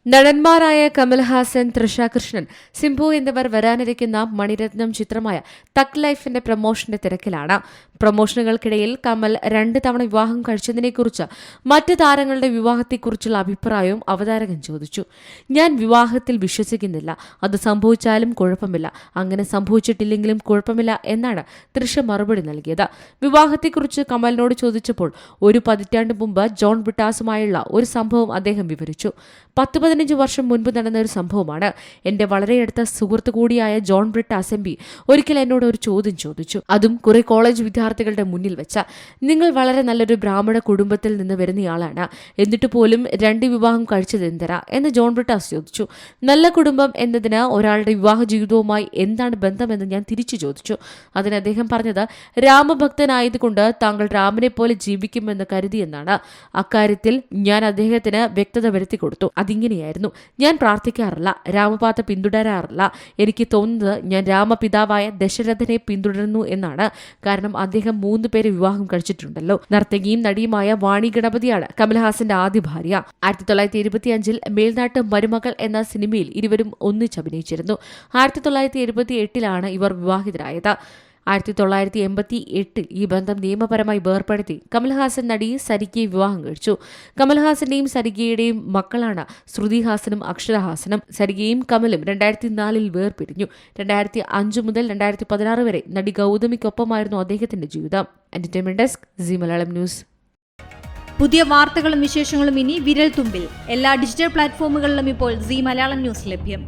നടന്മാരായ കമൽഹാസൻ, തൃഷ കൃഷ്ണൻ, സിംബു എന്നിവർ വരാനിരിക്കുന്ന മണിരത്നം ചിത്രമായ തഗ് ലൈഫിന്റെ പ്രമോഷന്റെ തിരക്കിലാണ്. പ്രമോഷനുകൾക്കിടയിൽ കമൽ 2 തവണ വിവാഹം കഴിച്ചതിനെക്കുറിച്ച് മറ്റ് താരങ്ങളുടെ വിവാഹത്തെക്കുറിച്ചുള്ള അഭിപ്രായവും അവതാരകൻ ചോദിച്ചു. ഞാൻ വിവാഹത്തിൽ വിശ്വസിക്കുന്നില്ല, അത് സംഭവിച്ചാലും കുഴപ്പമില്ല, അങ്ങനെ സംഭവിച്ചിട്ടില്ലെങ്കിലും കുഴപ്പമില്ല എന്നാണ് തൃഷ മറുപടി നൽകിയത്. വിവാഹത്തെക്കുറിച്ച് കമലിനോട് ചോദിച്ചപ്പോൾ 1 പതിറ്റാണ്ട് മുമ്പ് ജോൺ ബ്രിട്ടാസുമായുള്ള ഒരു സംഭവം അദ്ദേഹം വിവരിച്ചു. 10-15 വർഷം മുൻപ് നടന്ന ഒരു സംഭവമാണ്. എന്റെ വളരെ അടുത്ത സുഹൃത്തു കൂടിയായ ജോൺ ബ്രിട്ടാസ് എം പി ഒരിക്കൽ എന്നോട് ഒരു ചോദ്യം ചോദിച്ചു, അതും കുറെ കോളേജ് വിദ്യാർത്ഥികളുടെ മുന്നിൽ വെച്ച. നിങ്ങൾ വളരെ നല്ലൊരു ബ്രാഹ്മണ കുടുംബത്തിൽ നിന്ന് വരുന്നയാളാണ്, എന്നിട്ട് പോലും 2 വിവാഹം കഴിച്ചത് എന്തിനാ എന്ന് ജോൺ ബ്രിട്ടാസ് ചോദിച്ചു. നല്ല കുടുംബം എന്നതിന് ഒരാളുടെ വിവാഹ ജീവിതവുമായി എന്താണ് ബന്ധമെന്ന് ഞാൻ തിരിച്ചു ചോദിച്ചു. അതിന് അദ്ദേഹം പറഞ്ഞത്, രാമഭക്തനായതുകൊണ്ട് താങ്കൾ രാമനെ പോലെ ജീവിക്കുമെന്ന് കരുതിയെന്നാണ്. അക്കാര്യത്തിൽ ഞാൻ അദ്ദേഹത്തിന് വ്യക്തത വരുത്തി കൊടുത്തു. അതിങ്ങനെയായിരുന്നു, ഞാൻ പ്രാർത്ഥിക്കാറില്ല, രാമപാത പിന്തുടരാറില്ല. എനിക്ക് തോന്നുന്നത് ഞാൻ രാമപിതാവായ ദശരഥനെ പിന്തുടരുന്നു എന്നാണ്. കാരണം അദ്ദേഹം 3 പേരെ വിവാഹം കഴിച്ചിട്ടുണ്ടല്ലോ. നർത്തകിയും നടിയുമായ വാണി ഗണപതിയാണ് കമൽഹാസന്റെ ആദ്യ ഭാര്യ. 1925 മേൽനാട്ട് മരുമകൾ എന്ന സിനിമയിൽ ഇരുവരും ഒന്നിച്ചഭിനയിച്ചിരുന്നു. 1978 ഇവർ വിവാഹിതരായത്. 1988 ഈ ബന്ധം നിയമപരമായി വേർപ്പെടുത്തി കമൽഹാസൻ നടി സരികയെ വിവാഹം കഴിച്ചു. കമൽഹാസന്റെയും സരികയുടെയും മക്കളാണ് ശ്രുതിഹാസനും അക്ഷരഹാസനും. സരികയും കമലും 2004 വേർപിരിഞ്ഞു. 2005 മുതൽ 2016 വരെ നടി ഗൗതമിക്കൊപ്പമായിരുന്നു അദ്ദേഹത്തിന്റെ ജീവിതം. Entertainment desk, Zee Malayalam news. പുതിയ വാർത്തകളും വിശേഷങ്ങളും ഇനി വിരൽ തുമ്പിൽ. എല്ലാ ഡിജിറ്റൽ പ്ലാറ്റ്ഫോമുകളിലും ഇപ്പോൾ സീ മലയാളം ന്യൂസ് ലഭ്യം.